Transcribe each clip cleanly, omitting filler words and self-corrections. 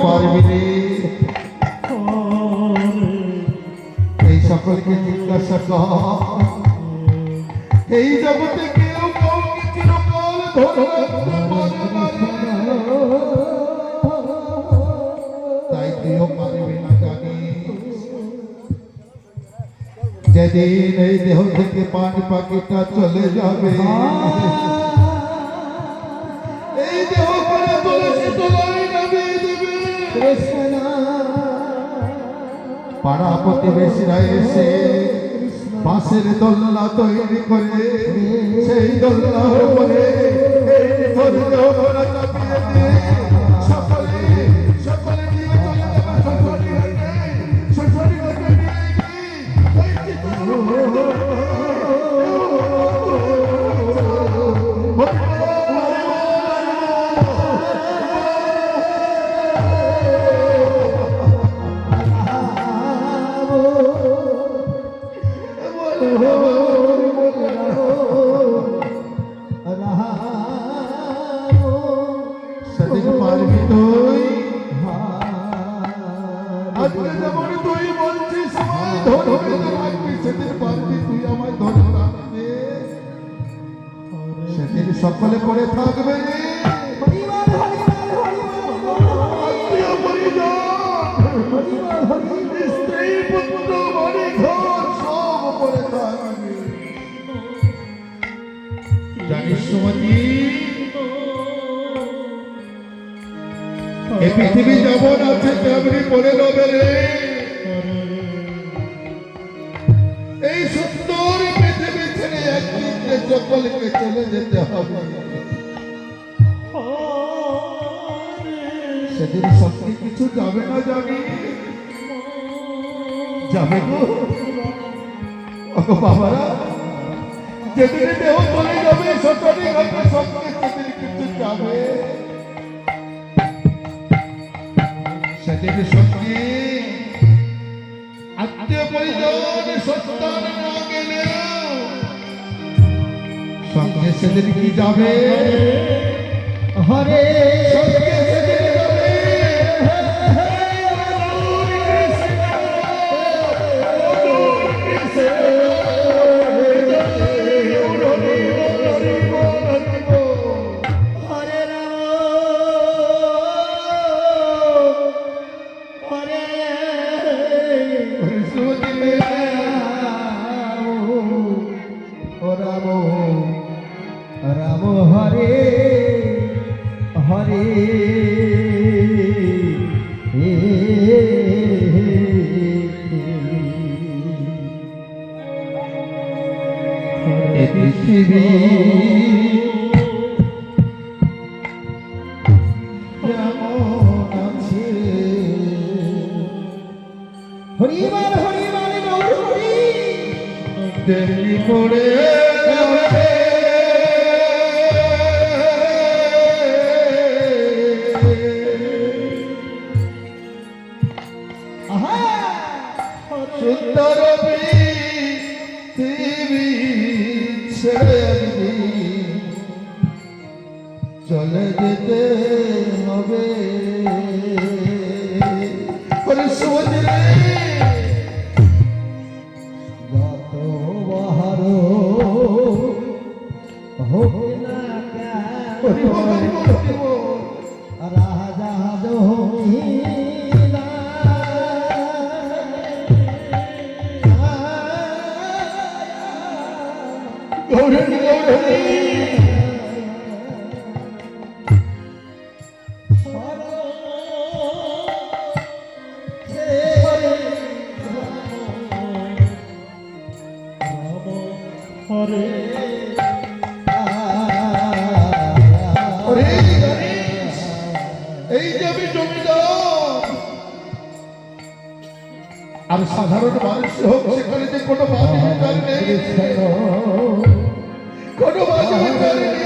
পারবি রে? এই সকলকে জিজ্ঞাসা কর, এই জগতে কেউ কাউকে চিরকাল ধরে রাখতে পারে না রে। তাই তুইও পারবি না জানিস। যেদিন এই দেহ থেকে পান পাখিটা চলে যাবে, এই দেহ করে তুলসী তলায় নামিয়ে দেবে। পাড়া প্রতিবেশীরা এসে বাঁশের দোলনা তৈরি করে সেই দোলনার উপরে এই ধৈর্য ওরা চাপিয়ে দিয়ে সকলে সকলে নিয়ে চলে যাবে শ্বশুরি ঘাটে। শ্বশুরি ঘাটে নিয়ে সেদিন পারবি তুই। আজকে যেমন তুই বলছিস আমায় ধরে রাখবি, সেদিন পারবি তুই আমায় ধরে রাখবে। সেদিন সকলে করে থাকবে রে। আত্মীয় পরিজন, স্ত্রী পুত্র বাড়ি ঘর সব করে থাকবে। জানিস সুমতি, এই পৃথিবী যেমন আছে তেমনি পড়ে নেবে রে। এই সুন্দর পৃথিবী ছেড়ে একদিন সকলকে চলে যেতে হবে। সেদিন সত্যি কিছু যাবে না জানি, যাবে গো বাবারা। যেদিন দেহ চলে যাবে শ্বশুরি ঘাটে সঙ্গে সেদিন কিছু যাবে। সেদিন সঙ্গে আত্মীয় পরিজন সন্তান না গেলে সঙ্গে সেদিন কি যাবে? হরে সঙ্গে সেদিন যাবে রাম হরে হরে পৃথিবী যেমন আছে হরিবার হরিবার গৌরী তেমনি পড়ে যাবে। সুন্দর পৃথিবী ছেড়ে একদিন চলে যেতে হবে। যত বাহার হোক না রাজা জহিলা গৌরী গৌরী হরে এই যে আমি জমিদার আর সাধারণ মানুষ হোক, সেখানে যে কোনো বাজে বিচার নেই, কোনো বাজে বিচার নেই।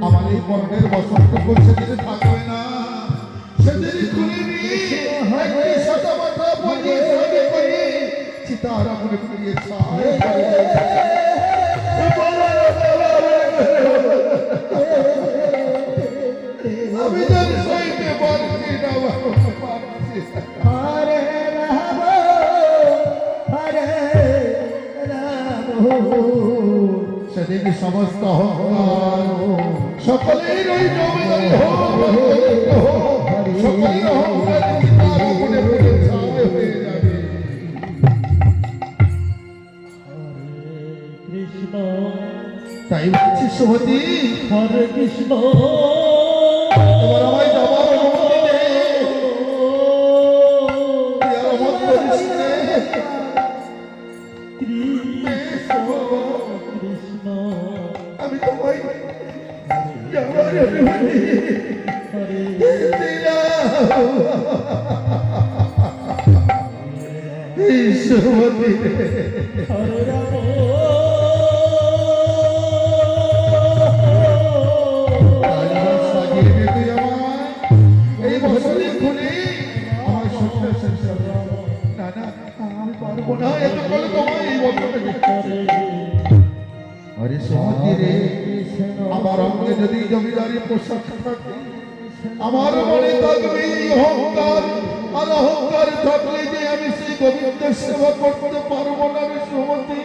আমার এই বর্ণের বসন্ত করছে যদি থাকবে না, সেদিন খুলে নিয়ে একটি সাদা মাথা পরিয়ে সাদে করে চিতার আগুনে পুড়িয়ে ছাই করে আমি যেন সইতে পারছি না বাবা, পারছি না। হরে রাম হরে রাম সেদিন সমস্ত অহংকার সকলের ওই জমিদারি হোক, সকলের অহংকার চিতার আগুনে পুড়ে ছাই হয়ে যাবে। কৃষ্ণ তাই বলছি সুমতি, হরে কৃষ্ণ এবার আমায় যাবার অনুমতি দে। তুই আর অমত করিস নে। বেশ বাবা, কৃষ্ণ আমি তোমায় যাবার অনুমতি দিলাম। এই সুমতি রে, হরে রাম কালিদাস সাজিয়ে দে তুই আমায়। এই বছরে খুলে আমার সত্য শেষ হবে। না না, আমি পারবো না, এত বলে তোমায় এই বছরে দেখতে। আরে সুমতি রে, আমার অঙ্গে যদি জমিদারি পোশাক থাকে, আমার মনে থাকবে এই অহংকার, আর অহংকার থাকলে যে আমি সেই গোবিন্দের সেবা করতে পারবো না রে সুমতি।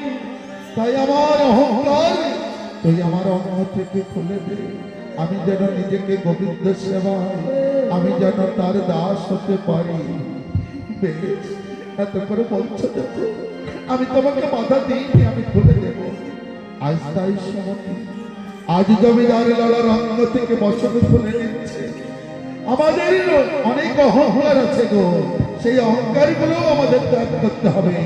তাই আমার অহংকার তুই আমার অঙ্গ থেকে খুলে দে। আমি যেন নিজেকে গোবিন্দ সেবায়, আমি যেন তার দাস হতে পারি। বেশ, এত করে বলছো দেখো, আমি তোমাকে বাধা দিইনি, আমি খুলে দেব। আজ তাই সুমতি, আজ জমিদার লালার অঙ্গ থেকে বচন খুলে নিচ্ছে। আমাদের অনেক অহংকার আছে গো, সেই অহংকার গুলো আমাদের ত্যাগ করতে হবে।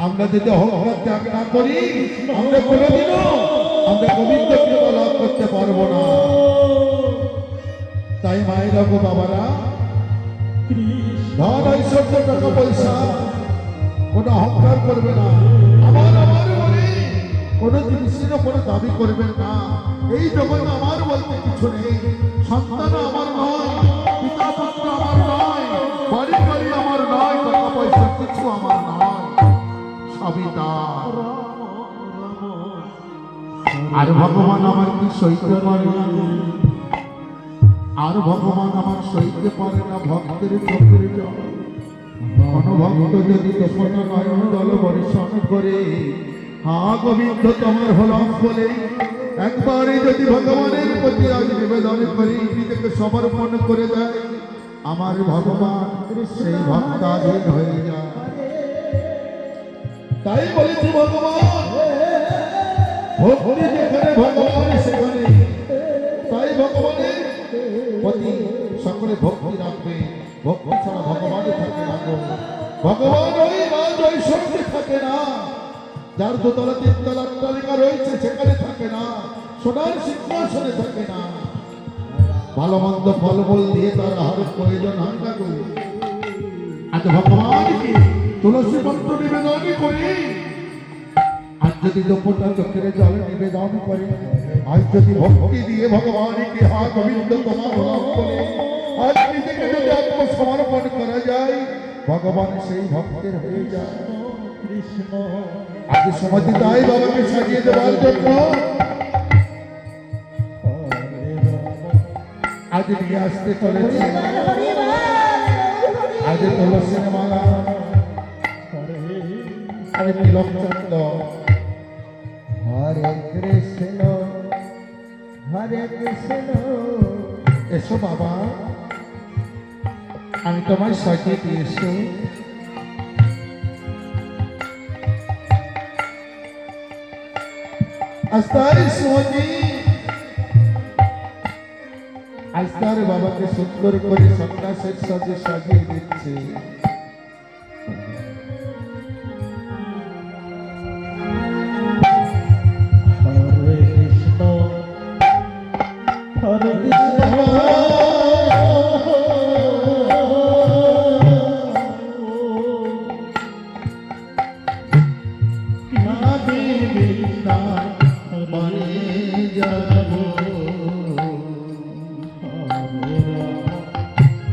আমরা যদি অহংকার ত্যাগ না করি, আমরা কোনোদিনও আমরা গোবিন্দ কৃপা লাভ করতে পারবো না। তাই মায়েরা গো বাবারা, ধন ঐশ্বর্য টাকা পয়সা কোনো অহংকার করবে না। আমার বলে কোনো জিনিসেরও কোনো দাবি করবেন না। এই জগতে আমার বলতে কিছু নেই। সন্তান আমার নয়, পিতা পুত্র আমার নয়, বাড়ি বাড়ি আমার নয়, টাকা পয়সা কিছু আমার নয়, সবই তার। আর ভগবান আমার কি সইতে পারে না? আর ভগবান আমার সইতে পারে না ভক্তের চোখের জল। কোন ভক্ত যদি তোপনা নয়ন জল বর্ষণ করে, হা গোবিন্দ তোমার হলাম বলে একবারে যদি ভগবানের প্রতি আজ নিবেদন করি, নিজেকে সমর্পণ করে দেয়, আমার ভগবান সেই ভক্তাধীন হয়ে যায়। তাই বলেছি ভগবান, ভক্তি যেখানে ভগবান সেখানে। তাই ভগবানের প্রতি সকলে ভক্তি রাখবে। ভক্তি ছাড়া ভগবানই থাকে না গো। ভগবান ওই রাজ ঐশ্বর্যে থাকে না, যার দোতলা তিনতলা অট্টালিকা রয়েছে সেখানে থাকে না, সোনার সিংহাসনে থাকে না। ভালো মন্দ ফল বল দিয়ে তার আহার প্রয়োজন হয় না গো। আজ ভগবানকে তুলসী পত্র নিবেদন করি, আজ যদি দুপুরটা চোখের জল নিবেদন করে, আজ যদি ভক্তি দিয়ে ভগবানকে হা গোবিন্দ তোমার হলাম বলে আজ নিজেকে যদি আত্মসমর্পণ করা যায়, ভগবান সেই ভক্তের হয়ে যায়। কৃষ্ণ আজ সমাধি তাই বাবাকে সাজিয়ে দেওয়ার জন্য আজ নিয়ে আসতে চলেছে। আজ তুলসী মালা, আরে তিলক চন্দন। হরে কৃষ্ণ হরে কৃষ্ণ এসো বাবা, আমি তোমায় সাজিয়ে দিয়েছি। আস্তার সুমতি, আস্তার বাবাকে সুন্দর করে সন্ন্যাসের সাথে সাজিয়ে দিচ্ছে। হরে কৃষ্ণ হরে কৃষ্ণ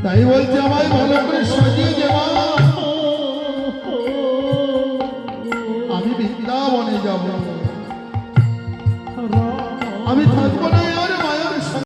তাই বলছে আমায় ভালো করে সাজিয়ে দেওয়া, আমি বৃন্দাবনে যাব, আমি থাকবো না